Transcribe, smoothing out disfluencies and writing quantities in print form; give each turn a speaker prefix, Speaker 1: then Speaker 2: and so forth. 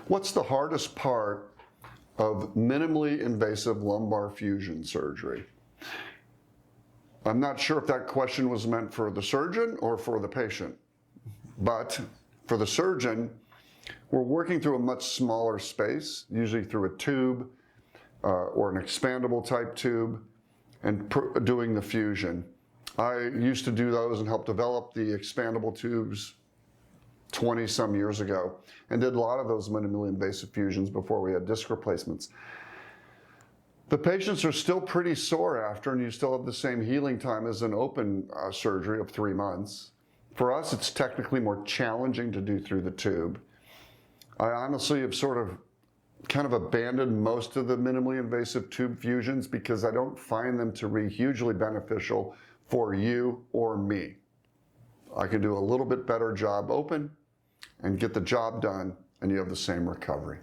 Speaker 1: What's the hardest part of minimally invasive lumbar fusion surgery? I'm not sure if that question was meant for the surgeon or for the patient, but for the surgeon, we're working through a much smaller space, usually through a tube or an expandable type tube, and doing the fusion. I used to do those and help develop the expandable tubes 20 some years ago, and did a lot of those minimally invasive fusions before we had disc replacements. The patients are still pretty sore after, and you still have the same healing time as an open surgery of 3 months. For us, it's technically more challenging to do through the tube. I honestly have sort of kind of abandoned most of the minimally invasive tube fusions because I don't find them to be hugely beneficial for you or me. I can do a little bit better job open and get the job done, and you have the same recovery.